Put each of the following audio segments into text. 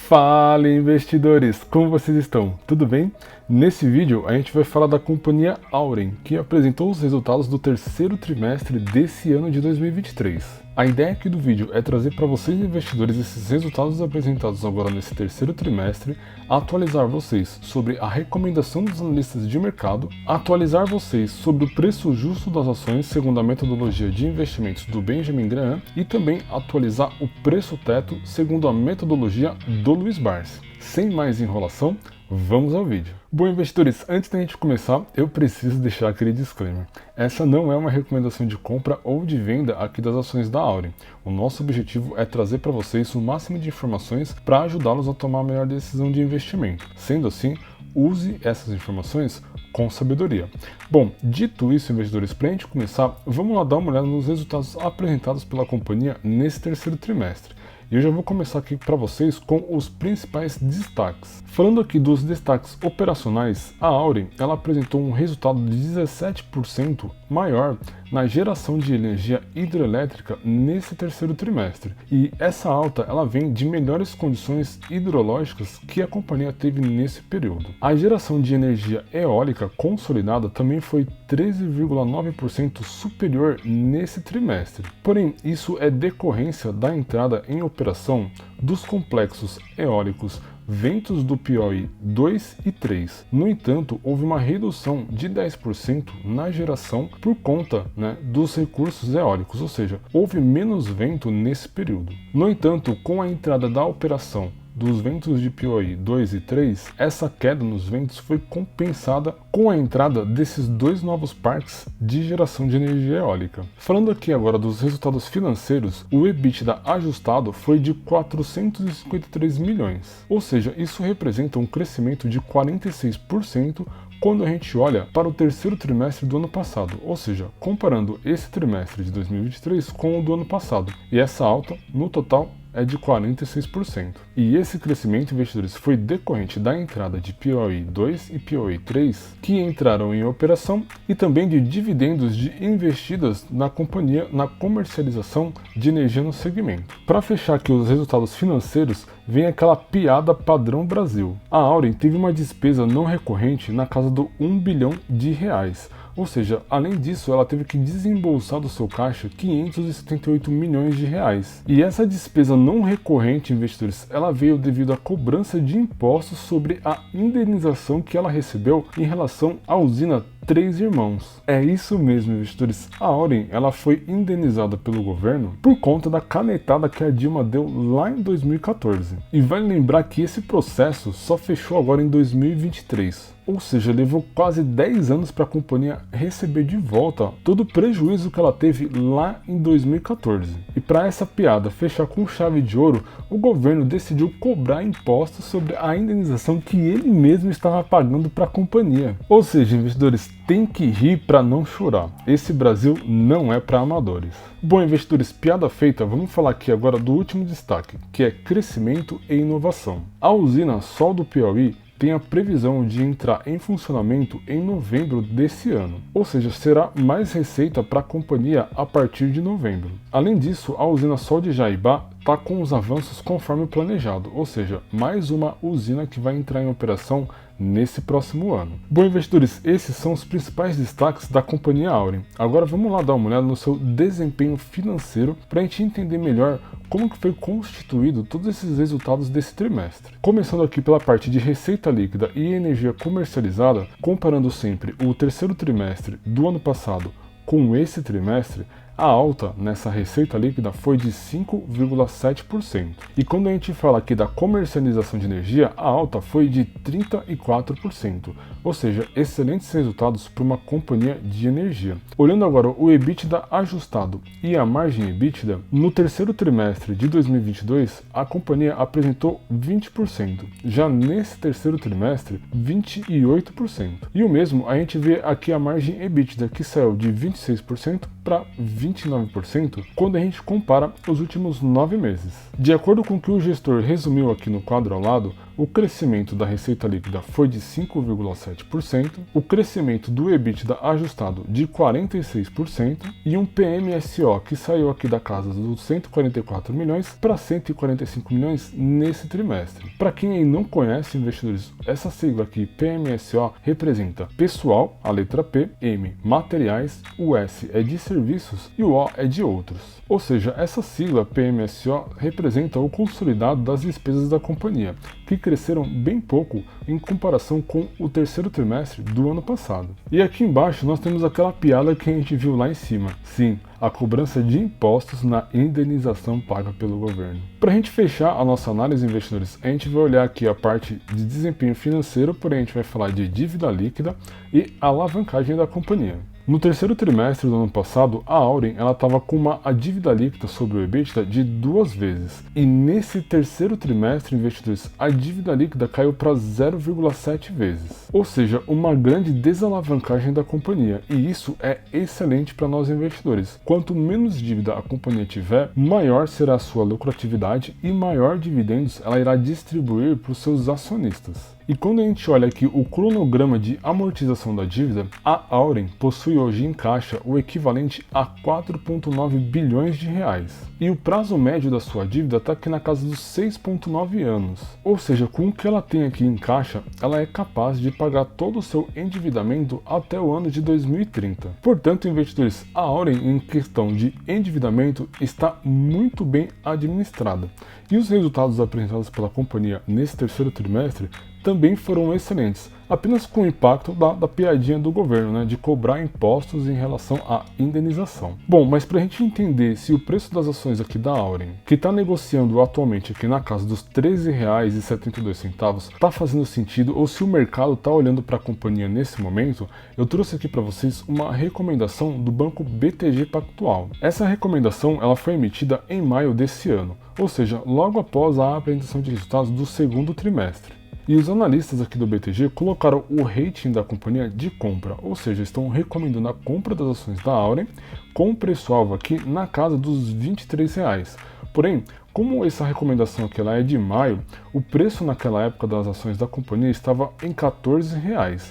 Fala investidores, como vocês estão? Tudo bem? Nesse vídeo a gente vai falar da companhia Auren, que apresentou os resultados do terceiro trimestre desse ano de 2023. A ideia aqui do vídeo é trazer para vocês investidores esses resultados apresentados agora nesse terceiro trimestre, atualizar vocês sobre a recomendação dos analistas de mercado, atualizar vocês sobre o preço justo das ações segundo a metodologia de investimentos do Benjamin Graham e também atualizar o preço teto segundo a metodologia do Luiz Barsi. Sem mais enrolação, vamos ao vídeo. Bom, investidores, antes da gente começar, eu preciso deixar aquele disclaimer. Essa não é uma recomendação de compra ou de venda aqui das ações da Auren. O nosso objetivo é trazer para vocês o máximo de informações para ajudá-los a tomar a melhor decisão de investimento. Sendo assim, use essas informações com sabedoria. Bom, dito isso, investidores, para a gente começar, vamos lá dar uma olhada nos resultados apresentados pela companhia nesse terceiro trimestre. E eu já vou começar aqui para vocês com os principais destaques. Falando aqui dos destaques operacionais, a Auren ela apresentou um resultado de 17% maior na geração de energia hidrelétrica nesse terceiro trimestre. E essa alta ela vem de melhores condições hidrológicas que a companhia teve nesse período. A geração de energia eólica consolidada também foi 13,9% superior nesse trimestre. Porém, isso é decorrência da entrada em operação dos complexos eólicos Ventos do Piauí 2 e 3. No entanto, houve uma redução de 10% na geração por conta dos recursos eólicos, ou seja, houve menos vento nesse período. No entanto, com a entrada da operação dos ventos de Piauí 2 e 3, essa queda nos ventos foi compensada com a entrada desses dois novos parques de geração de energia eólica. Falando aqui agora dos resultados financeiros, o EBITDA ajustado foi de 453 milhões, ou seja, isso representa um crescimento de 46% quando a gente olha para o terceiro trimestre do ano passado, ou seja, comparando esse trimestre de 2023 com o do ano passado. E essa alta, no total, é de 46%. E esse crescimento, investidores, foi decorrente da entrada de Piauí 2 e Piauí 3, que entraram em operação, e também de dividendos de investidas na companhia na comercialização de energia no segmento. Para fechar aqui os resultados financeiros, vem aquela piada padrão Brasil. A Auren teve uma despesa não recorrente na casa do 1 bilhão de reais. Ou seja, além disso, ela teve que desembolsar do seu caixa 578 milhões de reais. E essa despesa não recorrente, investidores, ela veio devido à cobrança de impostos sobre a indenização que ela recebeu em relação à usina Três Irmãos. É isso mesmo, investidores. A Auren ela foi indenizada pelo governo por conta da canetada que a Dilma deu lá em 2014. E vale lembrar que esse processo só fechou agora em 2023. Ou seja, levou quase 10 anos para a companhia receber de volta todo o prejuízo que ela teve lá em 2014. E para essa piada fechar com chave de ouro, o governo decidiu cobrar impostos sobre a indenização que ele mesmo estava pagando para a companhia. Ou seja, investidores, tem que rir para não chorar. Esse Brasil não é para amadores. Bom, investidores, piada feita, vamos falar aqui agora do último destaque, que é crescimento e inovação. A usina Sol do Piauí tem a previsão de entrar em funcionamento em novembro desse ano, ou seja, será mais receita para a companhia a partir de novembro. Além disso, a usina Sol de Jaíba está com os avanços conforme planejado, ou seja, mais uma usina que vai entrar em operação nesse próximo ano. Bom, investidores, esses são os principais destaques da companhia Auren. Agora vamos lá dar uma olhada no seu desempenho financeiro para a gente entender melhor como que foi constituído todos esses resultados desse trimestre. Começando aqui pela parte de receita líquida e energia comercializada, comparando sempre o terceiro trimestre do ano passado com esse trimestre, a alta nessa receita líquida foi de 5,7%. E quando a gente fala aqui da comercialização de energia, a alta foi de 34%. Ou seja, excelentes resultados para uma companhia de energia. Olhando agora o EBITDA ajustado e a margem EBITDA, no terceiro trimestre de 2022, a companhia apresentou 20%. Já nesse terceiro trimestre, 28%. E o mesmo a gente vê aqui a margem EBITDA, que saiu de 26% para 29% quando a gente compara os últimos 9 meses. De acordo com o que o gestor resumiu aqui no quadro ao lado, o crescimento da receita líquida foi de 5,7%, o crescimento do EBITDA ajustado de 46% e um PMSO que saiu aqui da casa dos 144 milhões para 145 milhões nesse trimestre. Para quem aí não conhece, investidores, essa sigla aqui, PMSO, representa pessoal, a letra P, M, materiais, o S é de serviços e o O é de outros. Ou seja, essa sigla PMSO representa o consolidado das despesas da companhia, que cresceram bem pouco em comparação com o terceiro trimestre do ano passado. E aqui embaixo nós temos aquela piada que a gente viu lá em cima. Sim, a cobrança de impostos na indenização paga pelo governo. Para a gente fechar a nossa análise, investidores, a gente vai olhar aqui a parte de desempenho financeiro, porém a gente vai falar de dívida líquida e alavancagem da companhia. No terceiro trimestre do ano passado, a Auren estava com uma dívida líquida sobre o EBITDA de 2 vezes. E nesse terceiro trimestre, investidores, a dívida líquida caiu para 0,7 vezes. Ou seja, uma grande desalavancagem da companhia. E isso é excelente para nós investidores. Quanto menos dívida a companhia tiver, maior será a sua lucratividade e maior dividendos ela irá distribuir para os seus acionistas. E quando a gente olha aqui o cronograma de amortização da dívida, a Auren possui hoje em caixa o equivalente a 4,9 bilhões de reais. E o prazo médio da sua dívida está aqui na casa dos 6,9 anos. Ou seja, com o que ela tem aqui em caixa, ela é capaz de pagar todo o seu endividamento até o ano de 2030. Portanto, investidores, a Auren em questão de endividamento está muito bem administrada. E os resultados apresentados pela companhia nesse terceiro trimestre também foram excelentes, apenas com o impacto da piadinha do governo, de cobrar impostos em relação à indenização. Bom, mas para a gente entender se o preço das ações aqui da Auren, que está negociando atualmente aqui na casa dos R$ 13,72, está fazendo sentido ou se o mercado está olhando para a companhia nesse momento, eu trouxe aqui para vocês uma recomendação do banco BTG Pactual. Essa recomendação ela foi emitida em maio desse ano, ou seja, logo após a apresentação de resultados do segundo trimestre. E os analistas aqui do BTG colocaram o rating da companhia de compra, ou seja, estão recomendando a compra das ações da Auren com o preço-alvo aqui na casa dos R$ 23. Porém, como essa recomendação aqui ela é de maio, o preço naquela época das ações da companhia estava em R$ 14.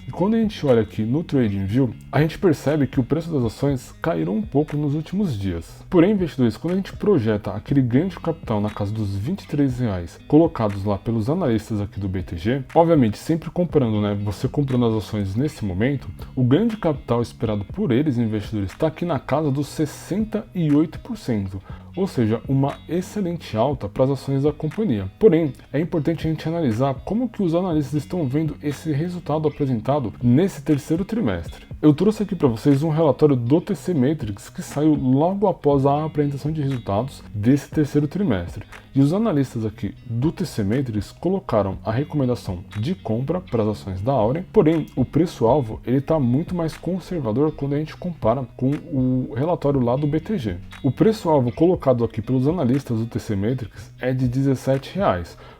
E quando a gente olha aqui no TradingView, a gente percebe que o preço das ações caíram um pouco nos últimos dias. Porém, investidores, quando a gente projeta aquele ganho de capital na casa dos R$ 23 colocados lá pelos analistas aqui do BTG, obviamente sempre comparando, você comprando as ações nesse momento, o ganho de capital esperado por eles, investidores, está aqui na casa dos 68%. Ou seja, uma excelente alta para as ações da companhia. Porém, é importante a gente analisar como que os analistas estão vendo esse resultado apresentado nesse terceiro trimestre. Eu trouxe aqui para vocês um relatório do TC Matrix que saiu logo após a apresentação de resultados desse terceiro trimestre. E os analistas aqui do TC Matrix colocaram a recomendação de compra para as ações da Auren, porém o preço-alvo ele está muito mais conservador quando a gente compara com o relatório lá do BTG. O preço-alvo colocado aqui pelos analistas do TC Matrix é de R$ 17,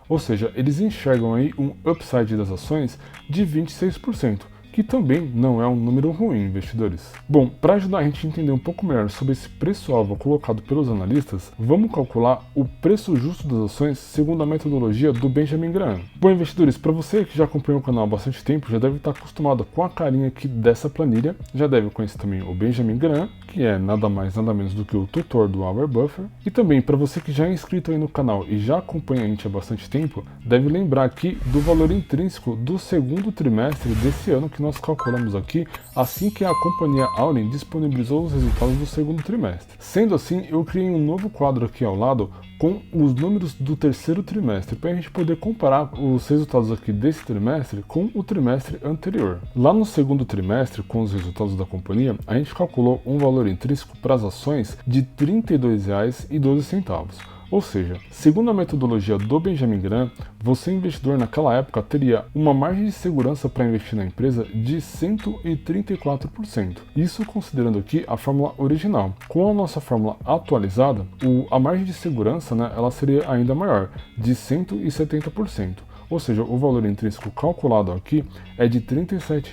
ou seja, eles enxergam aí um upside das ações de 26%. Que também não é um número ruim, investidores. Bom, para ajudar a gente a entender um pouco melhor sobre esse preço-alvo colocado pelos analistas, vamos calcular o preço justo das ações segundo a metodologia do Benjamin Graham. Bom, investidores, para você que já acompanha o canal há bastante tempo, já deve estar acostumado com a carinha aqui dessa planilha, já deve conhecer também o Benjamin Graham, que é nada mais nada menos do que o tutor do Our Buffer. E também, para você que já é inscrito aí no canal e já acompanha a gente há bastante tempo, deve lembrar aqui do valor intrínseco do segundo trimestre desse ano que nós calculamos aqui assim que a companhia Auren disponibilizou os resultados do segundo trimestre. Sendo assim, eu criei um novo quadro aqui ao lado com os números do terceiro trimestre, para a gente poder comparar os resultados aqui desse trimestre com o trimestre anterior. Lá no segundo trimestre, com os resultados da companhia, a gente calculou um valor intrínseco para as ações de R$ 32,12. Ou seja, segundo a metodologia do Benjamin Graham, você investidor naquela época teria uma margem de segurança para investir na empresa de 134%. Isso considerando aqui a fórmula original. Com a nossa fórmula atualizada, a margem de segurança ela seria ainda maior, de 170%. Ou seja, o valor intrínseco calculado aqui é de R$ 37.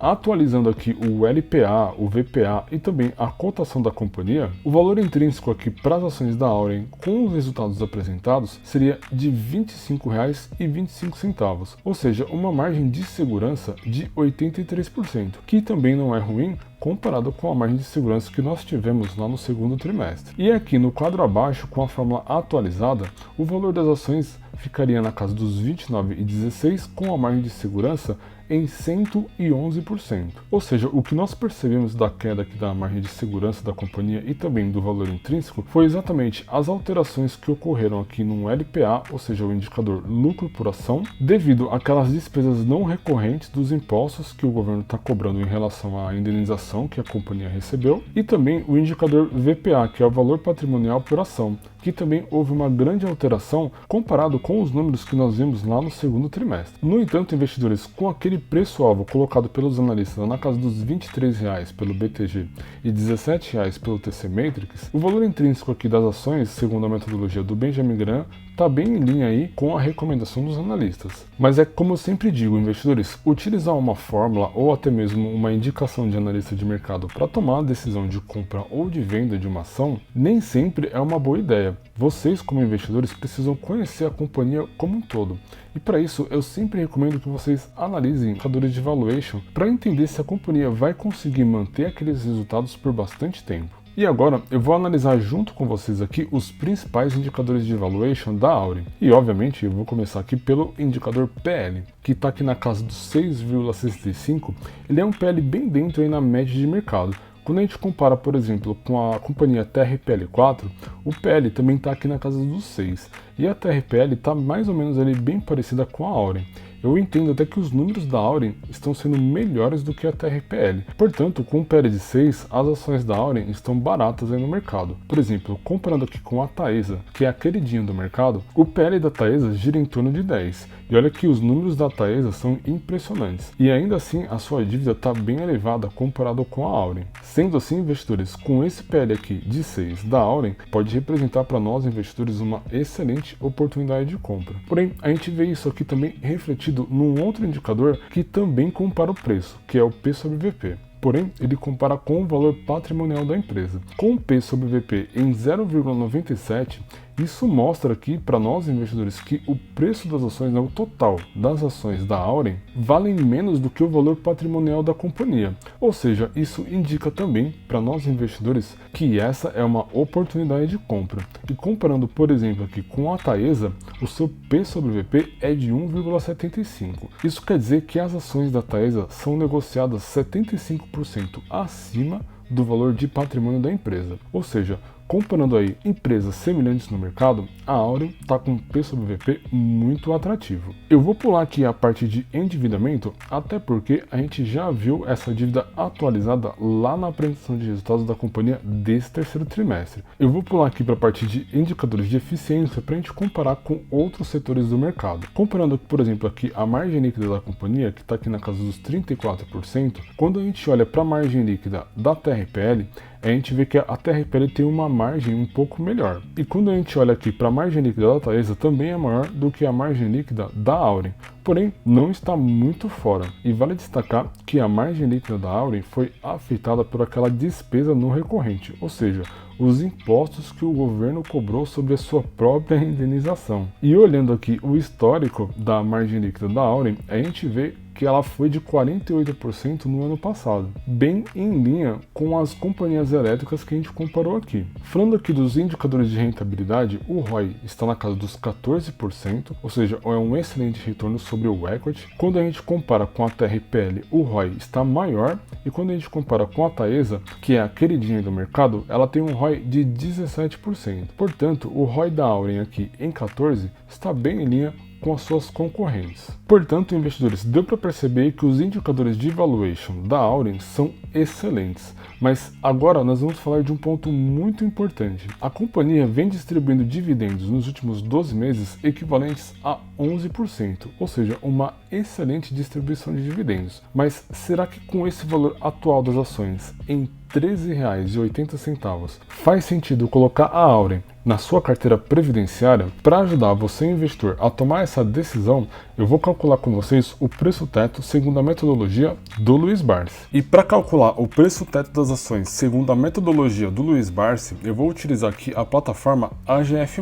atualizando aqui o LPA, o VPA e também a cotação da companhia, o valor intrínseco aqui para as ações da Auren com os resultados apresentados seria de R$ 25,25, ou seja, uma margem de segurança de 83%, que também não é ruim comparado com a margem de segurança que nós tivemos lá no segundo trimestre. E aqui no quadro abaixo, com a fórmula atualizada, o valor das ações ficaria na casa dos R$ 29,16, com a margem de segurança em 111%. Ou seja, o que nós percebemos da queda aqui da margem de segurança da companhia e também do valor intrínseco foi exatamente as alterações que ocorreram aqui no LPA, ou seja, o indicador lucro por ação, devido àquelas despesas não recorrentes dos impostos que o governo está cobrando em relação à indenização que a companhia recebeu, e também o indicador VPA, que é o valor patrimonial por ação, que também houve uma grande alteração comparado com os números que nós vimos lá no segundo trimestre. No entanto, investidores, com aquele preço-alvo colocado pelos analistas na casa dos R$ 23 pelo BTG e R$ 17 pelo TC Matrix, o valor intrínseco aqui das ações, segundo a metodologia do Benjamin Graham, está bem em linha aí com a recomendação dos analistas. Mas é como eu sempre digo, investidores, utilizar uma fórmula ou até mesmo uma indicação de analista de mercado para tomar a decisão de compra ou de venda de uma ação, nem sempre é uma boa ideia. Vocês, como investidores, precisam conhecer a companhia como um todo. E para isso, eu sempre recomendo que vocês analisem indicadores de valuation para entender se a companhia vai conseguir manter aqueles resultados por bastante tempo. E agora eu vou analisar junto com vocês aqui os principais indicadores de valuation da Auren. E obviamente eu vou começar aqui pelo indicador PL, que está aqui na casa dos 6,65. Ele é um PL bem dentro aí na média de mercado. Quando a gente compara, por exemplo, com a companhia TRPL4, o PL também está aqui na casa dos 6. E a TRPL está mais ou menos ali bem parecida com a Auren. Eu entendo até que os números da Auren estão sendo melhores do que a TRPL. Portanto, com o PL de 6, as ações da Auren estão baratas aí no mercado. Por exemplo, comparando aqui com a Taesa, que é a queridinha do mercado, o PL da Taesa gira em torno de 10. E olha que os números da Taesa são impressionantes. E ainda assim, a sua dívida está bem elevada comparado com a Auren. Sendo assim, investidores, com esse PL aqui de 6 da Auren, pode representar para nós investidores uma excelente oportunidade de compra. Porém, a gente vê isso aqui também refletido num outro indicador que também compara o preço, que é o P sobre VP. Porém, ele compara com o valor patrimonial da empresa. Com o P sobre VP em 0,97, isso mostra aqui para nós investidores que o preço das ações, o total das ações da Auren, valem menos do que o valor patrimonial da companhia. Ou seja, isso indica também para nós investidores que essa é uma oportunidade de compra. E comparando, por exemplo, aqui com a Taesa, o seu P sobre VP é de 1,75. Isso quer dizer que as ações da Taesa são negociadas 75% acima do valor de patrimônio da empresa. Ou seja, comparando aí empresas semelhantes no mercado, a Auren está com um P sobre VP muito atrativo. Eu vou pular aqui a parte de endividamento, até porque a gente já viu essa dívida atualizada lá na apresentação de resultados da companhia desse terceiro trimestre. Eu vou pular aqui para a parte de indicadores de eficiência para a gente comparar com outros setores do mercado. Comparando, por exemplo, aqui a margem líquida da companhia, que está aqui na casa dos 34%, quando a gente olha para a margem líquida da TRPL, a gente vê que a TRPL tem uma margem um pouco melhor. E quando a gente olha aqui para a margem líquida da Taesa, também é maior do que a margem líquida da Auren. Porém, não está muito fora. E vale destacar que a margem líquida da Auren foi afetada por aquela despesa não recorrente, ou seja, os impostos que o governo cobrou sobre a sua própria indenização. E olhando aqui o histórico da margem líquida da Auren, a gente vê que ela foi de 48% no ano passado, bem em linha com as companhias elétricas que a gente comparou aqui. Falando aqui dos indicadores de rentabilidade, o ROI está na casa dos 14%, ou seja, é um excelente retorno sobre o equity. Quando a gente compara com a TRPL, o ROI está maior, e quando a gente compara com a Taesa, que é a queridinha do mercado, ela tem um ROI de 17%. Portanto, o ROI da Auren aqui em 14% está bem em linha com as suas concorrentes. Portanto, investidores, deu para perceber que os indicadores de valuation da Auren são excelentes. Mas agora nós vamos falar de um ponto muito importante. A companhia vem distribuindo dividendos nos últimos 12 meses equivalentes a 11%, ou seja, uma excelente distribuição de dividendos. Mas será que com esse valor atual das ações, em R$ 13,80. Faz sentido colocar a Auren na sua carteira previdenciária? Para ajudar você, investidor, a tomar essa decisão, eu vou calcular com vocês o preço teto segundo a metodologia do Luiz Barsi. E para calcular o preço teto das ações segundo a metodologia do Luiz Barsi, eu vou utilizar aqui a plataforma AGF+.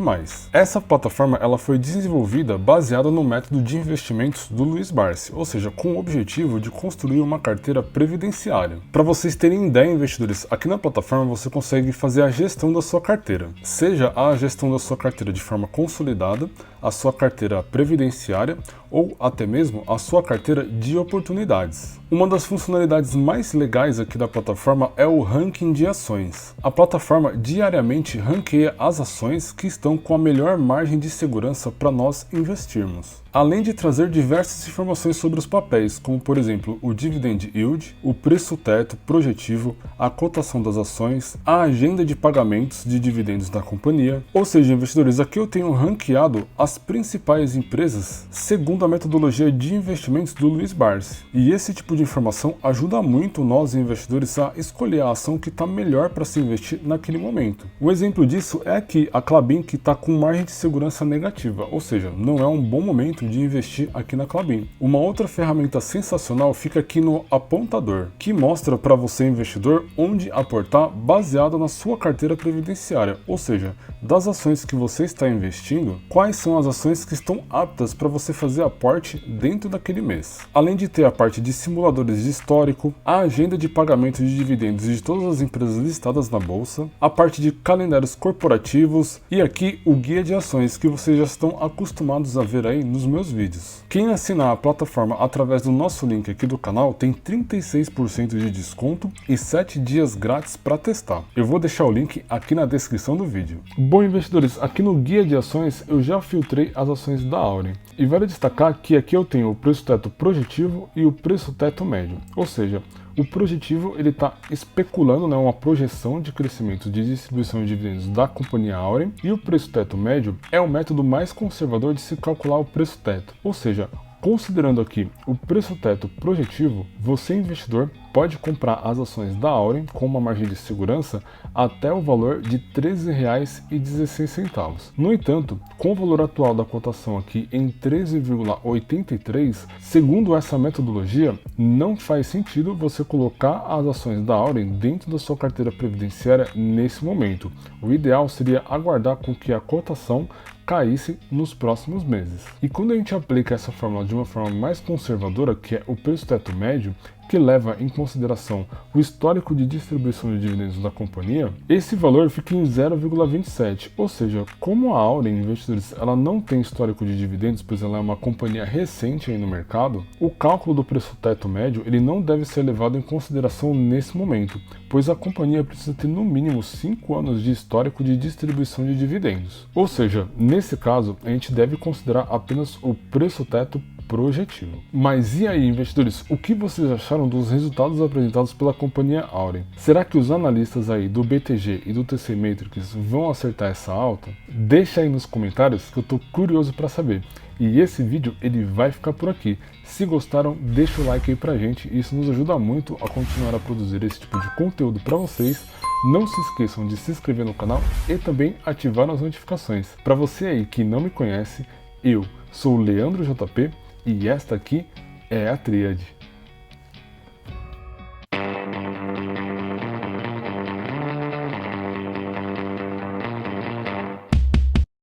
Essa plataforma ela foi desenvolvida baseada no método de investimentos do Luiz Barsi, ou seja, com o objetivo de construir uma carteira previdenciária. Para vocês terem ideia, investidores, aqui na plataforma você consegue fazer a gestão da sua carteira, seja a gestão da sua carteira de forma consolidada, a sua carteira previdenciária ou até mesmo a sua carteira de oportunidades. Uma das funcionalidades mais legais aqui da plataforma é o ranking de ações. A plataforma diariamente ranqueia as ações que estão com a melhor margem de segurança para nós investirmos. Além de trazer diversas informações sobre os papéis, como por exemplo o dividend yield, o preço teto projetivo, a cotação das ações, a agenda de pagamentos de dividendos da companhia. Ou seja, investidores, aqui eu tenho ranqueado as principais empresas segundo a metodologia de investimentos do Luiz Barsi. E esse tipo de informação ajuda muito nós investidores a escolher a ação que está melhor para se investir naquele momento. Um exemplo disso é aqui a Klabin, que está com margem de segurança negativa, ou seja, não é um bom momento de investir aqui na Klabin. Uma outra ferramenta sensacional fica aqui no apontador, que mostra para você, investidor, onde aportar baseado na sua carteira previdenciária, ou seja, das ações que você está investindo, quais são as ações que estão aptas para você fazer aporte dentro daquele mês. Além de ter a parte de simuladores de histórico, a agenda de pagamento de dividendos de todas as empresas listadas na bolsa, a parte de calendários corporativos e aqui o guia de ações que vocês já estão acostumados a ver aí nos meus vídeos. Quem assinar a plataforma através do nosso link aqui do canal tem 36% de desconto e 7 dias grátis para testar. Eu vou deixar o link aqui na descrição do vídeo. Bom, investidores, aqui no guia de ações eu já filtrei as ações da Auren. E vale destacar que aqui eu tenho o preço teto projetivo e o preço teto médio. Ou seja, o projetivo ele está especulando, né, uma projeção de crescimento de distribuição de dividendos da companhia Auren, e o preço teto médio é o método mais conservador de se calcular o preço teto. Ou seja, considerando aqui o preço teto projetivo, você, investidor, pode comprar as ações da Auren com uma margem de segurança até o valor de R$ 13,16. No entanto, com o valor atual da cotação aqui em 13,83, segundo essa metodologia, não faz sentido você colocar as ações da Auren dentro da sua carteira previdenciária nesse momento. O ideal seria aguardar com que a cotação caísse nos próximos meses. E quando a gente aplica essa fórmula de uma forma mais conservadora, que é o preço teto médio, que leva em consideração o histórico de distribuição de dividendos da companhia, esse valor fica em 0,27, ou seja, como a Auren, investidores, ela não tem histórico de dividendos, pois ela é uma companhia recente aí no mercado, o cálculo do preço teto médio ele não deve ser levado em consideração nesse momento, pois a companhia precisa ter no mínimo 5 anos de histórico de distribuição de dividendos. Ou seja, nesse caso, a gente deve considerar apenas o preço teto projetivo. Mas e aí, investidores, o que vocês acharam dos resultados apresentados pela companhia Auren? Será que os analistas aí do BTG e do TC Matrix vão acertar essa alta? Deixa aí nos comentários que eu tô curioso para saber. E esse vídeo ele vai ficar por aqui. Se gostaram, deixa o like aí pra gente, isso nos ajuda muito a continuar a produzir esse tipo de conteúdo para vocês. Não se esqueçam de se inscrever no canal e também ativar as notificações. Para você aí que não me conhece, eu sou o Leandro JP e esta aqui é a Tríade.